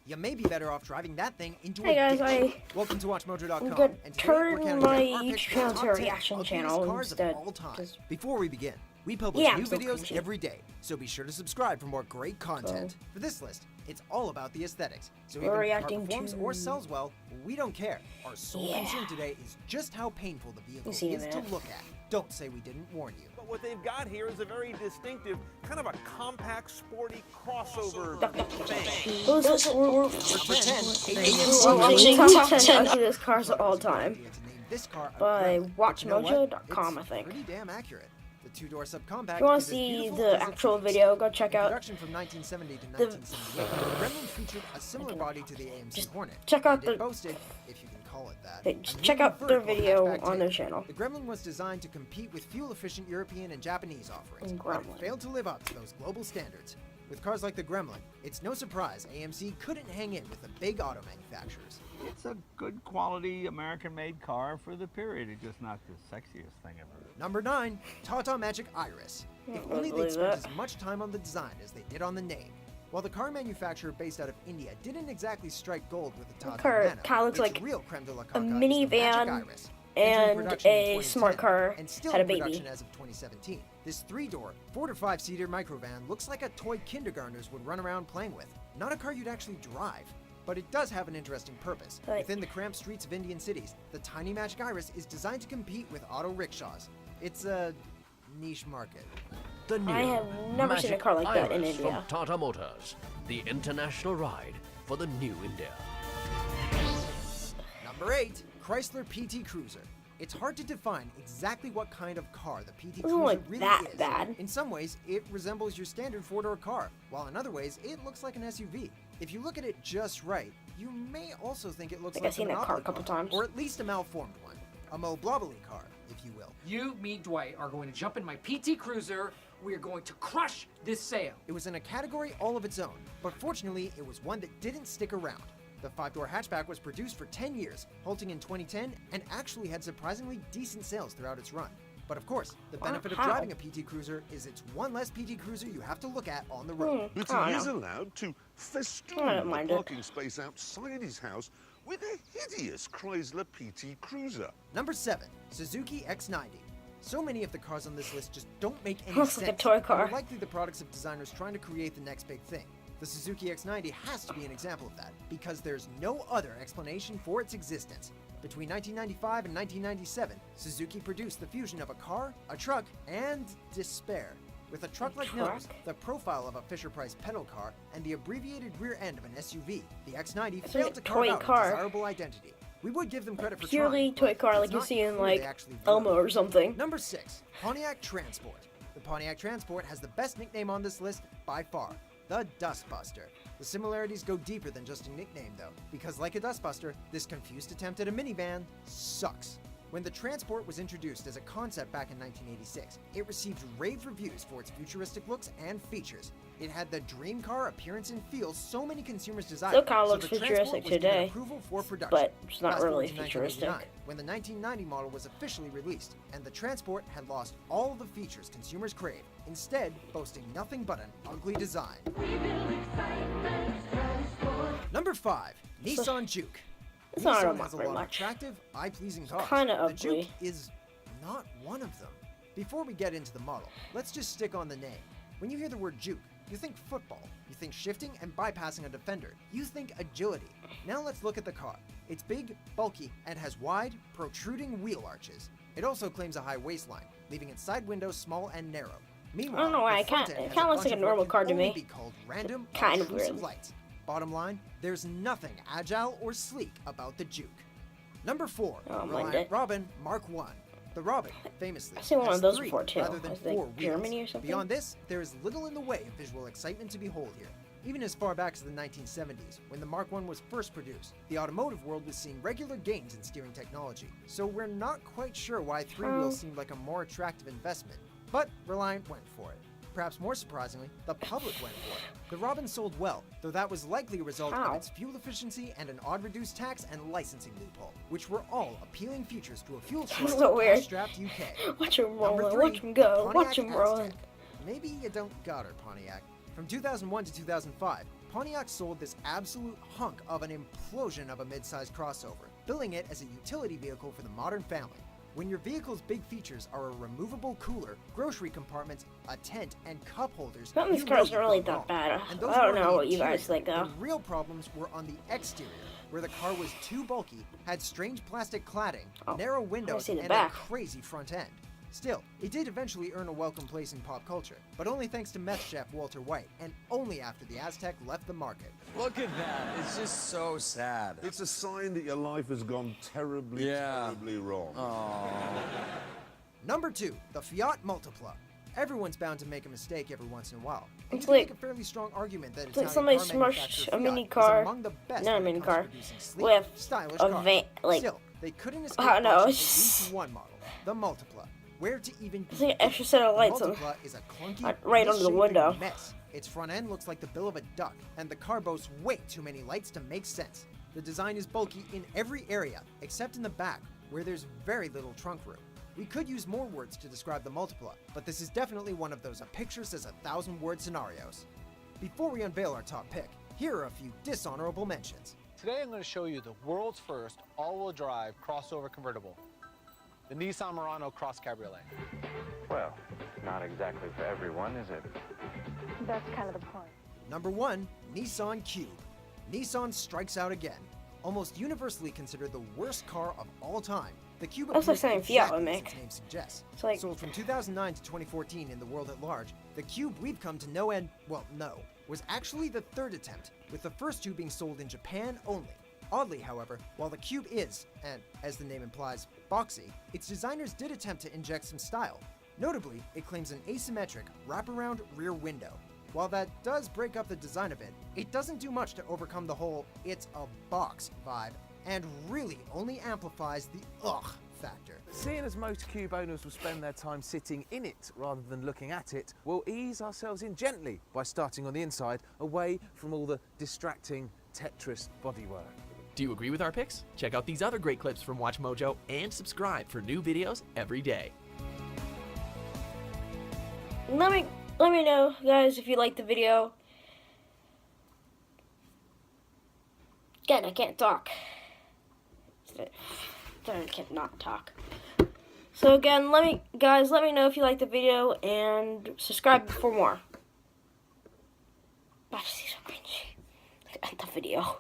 you may be better off driving that thing into Hey a guys, ditch. Welcome to WatchMojo.com. Good. And today Turn we're counting my down our YouTube picks for channel the to a top 10 reaction ugliest channel cars instead. of all time. 'Cause- Before we begin, we publish Yeah, new I'm so videos cringy. every day, so be sure to subscribe for more great content. For this list, it's all about the aesthetics. So We're even if the car reacting performs to- or sells well, we don't care. Our sole Yeah. concern today is just how painful the vehicle see in a is to minute. look at. Don't say we didn't warn you. But what they've got here is a very distinctive, kind of a compact, sporty crossover thing. We're watching top 10 ugliest cars of all time This car by But you know what? WatchMojo.com, I It's think. pretty damn accurate. The two-door subcompact. If you want is to as see beautiful the as it actual feels. video, go check In out. production from 1970 to 1978, the Gremlin featured a similar body to the AMC Just Hornet. check out and it the- boasted, if you can call it that, Hey, a just new check out their vertical video hatchback on their tail. channel. The Gremlin was designed to compete with fuel-efficient European and Japanese offerings, And but it Gremlin. failed to live up to those global standards. With cars like the Gremlin, it's no surprise AMC couldn't hang in with the big auto manufacturers. It's a good quality American-made car for the period. It's just not the sexiest thing ever. Number 9, Tata Magic Iris. If don't only they'd believe spent that. as much time on the design as they did on the name. While the car manufacturer based out of India didn't exactly strike gold with the Tata car Nano, kinda looks its like real creme de la a caca is the Magic minivan Iris. and Entering production in a 2010, smart car and still had a in production baby. as of 2017. This 3-door, 4 to 5-seater microvan looks like a toy kindergartners would run around playing with. Not a car you'd actually drive. But it does have an interesting purpose. Right. Within the cramped streets of Indian cities, the tiny Magic Iris is designed to compete with auto rickshaws. It's a niche market. The new I have never seen a Magic car like that in Iris India. from Tata Motors, the international ride for the new India. Number 8, Chrysler PT Cruiser. It's hard to define exactly what kind of car the PT Doesn't Cruiser look really that is. bad. In some ways, it resembles your standard 4-door car, while in other ways, it looks like an SUV. If you look at it just right, you may also think it looks Think like I've seen a that car a monopoly couple times. or at least a malformed one. A moblobbly car, if you will. You, me, Dwight, are going to jump in my PT Cruiser. We are going to crush this sale. It was in a category all of its own, but fortunately, it was one that didn't stick around. The 5-door hatchback was produced for 10 years, halting in 2010, and actually had surprisingly decent sales throughout its run. But of course, the benefit of How? driving a PT Cruiser is it's one less PT Cruiser you have to look at on the road. But I he don't is know. allowed to festoon I don't the mind it. parking space outside his house with a hideous Chrysler PT Cruiser. Number 7, Suzuki X90. So many of the cars on this list just don't make any Looks sense. like a toy and car. are likely the products of designers trying to create the next big thing. The Suzuki X90 has to be an example of that, because there's no other explanation for its existence. Between 1995 and 1997, Suzuki produced the fusion of a car, a truck, and despair. With a truck-like nose, truck? the profile of a Fisher-Price pedal car, and the abbreviated rear end of an SUV, the X90 It's failed like to a carve toy out car. a desirable identity. We would give them credit for Purely trying, toy but car it's like you not see in clear they like actually work. Elmo or something. Number 6, Pontiac Transport. The Pontiac Transport has the best nickname on this list by far, the Dustbuster. The similarities go deeper than just a nickname though, because like a Dustbuster, this confused attempt at a minivan sucks. When the Transport was introduced as a concept back in 1986, it received rave reviews for its futuristic looks and features. It had the dream car appearance and feel so many consumers desired. Still kinda so looks the Transport futuristic was given today, approval for production. but it's not Fast forward really to futuristic. 1989, when the 1990 model was officially released, and the Transport had lost all the features consumers crave, instead boasting nothing but an ugly design. Number 5, Nissan Juke. It's not Nissan has a very lot of much. attractive, eye-pleasing cars. kinda The Juke ugly. is not one of them. Before we get into the model, let's just stick on the name. When you hear the word Juke, you think football. You think shifting and bypassing a defender. You think agility. Now let's look at the car. It's big, bulky, and has wide, protruding wheel arches. It also claims a high waistline, leaving its side windows small and narrow. Meanwhile, I don't know why, the it front kinda- end it has kinda looks bunch like a of what normal can car to only me. be called random, Kind of obtrusive weird. lights. Bottom line, there's nothing agile or sleek about the Juke. Number 4, Oh, mind Reliant it. Robin Mark 1. The Robin, famously, I've seen one has of those 3 before, too. rather than I think 4 wheels. Germany or something. Beyond this, there is little in the way of visual excitement to behold here. Even as far back as the 1970s, when the Mark I was first produced, the automotive world was seeing regular gains in steering technology, so we're not quite sure why 3 wheels seemed like a more attractive investment, but Reliant went for it. Perhaps more surprisingly, the public went for it. The Robin sold well, though that was likely a result How? of its fuel efficiency and an odd reduced tax and licensing loophole, which were all appealing features to a fuel-short, So weird. cash-strapped UK. Watch him Number roll, 3, watch him go, Pontiac watch him roll. Aztek. Maybe you don't got her, Pontiac. From 2001 to 2005, Pontiac sold this absolute hunk of an implosion of a mid-sized crossover, billing it as a utility vehicle for the modern family. When your vehicle's big features are a removable cooler, grocery compartments, a tent, and cup holders, Some of these you cars know are you've really gone that wrong. bad. And those I don't were on know the what you guys interior. think, though. The real problems were on the exterior, where the car was too bulky, had strange plastic cladding, narrow windows, see the and back. a crazy front end. Still, it did eventually earn a welcome place in pop culture, but only thanks to meth chef Walter White, and only after the Aztec left the market. Look at that. It's just so sad. It's a sign that your life has gone terribly, terribly wrong. Number 2, the Fiat Multipla. Everyone's bound to make a mistake every once in a while. And It's you can like- make a fairly strong argument that It's like Italian somebody car smushed manufacturer a Fiat mini is car- among the best not a when it mini comes car, to producing sleek, with stylish a cars. like- Still, they couldn't escape I don't know, watching at it's just- least one model, the Multipla. Where to even It's like an begin? extra set of The lights on- Multipla is a clunky, right under the misshapen window. mess. Its front end looks like the bill of a duck, and the car boasts way too many lights to make sense. The design is bulky in every area, except in the back, where there's very little trunk room. We could use more words to describe the Multipla, but this is definitely one of those a picture says 1,000-word scenarios. Before we unveil our top pick, here are a few dishonorable mentions. Today I'm going to show you the world's first all-wheel drive crossover convertible, the Nissan Murano Cross Cabriolet. Well, not exactly for everyone, is it? That's kind of the point. Number 1, Nissan Cube. Nissan strikes out again. Almost universally considered the worst car of all time, the Cube That's like appears something Fiat exactly would as make. its name suggests. It's like- Sold from 2009 to 2014 in the world at large, the Cube we've come to know and, well, know, was actually the third attempt, with the first two being sold in Japan only. Oddly, however, while the Cube is, and as the name implies, boxy, its designers did attempt to inject some style. Notably, it claims an asymmetric, wraparound rear window. While that does break up the design a bit, it doesn't do much to overcome the whole "it's a box" vibe, and really only amplifies the ugh factor. Seeing as most Cube owners will spend their time sitting in it rather than looking at it, we'll ease ourselves in gently by starting on the inside, away from all the distracting Tetris bodywork. Do you agree with our picks? Check out these other great clips from WatchMojo and subscribe for new videos every day. Let me know, guys, if you liked the video. Again, I can't talk. I can't not talk. So again, let me know if you liked the video and subscribe for more. Gosh, this is so cringy. Look at the video.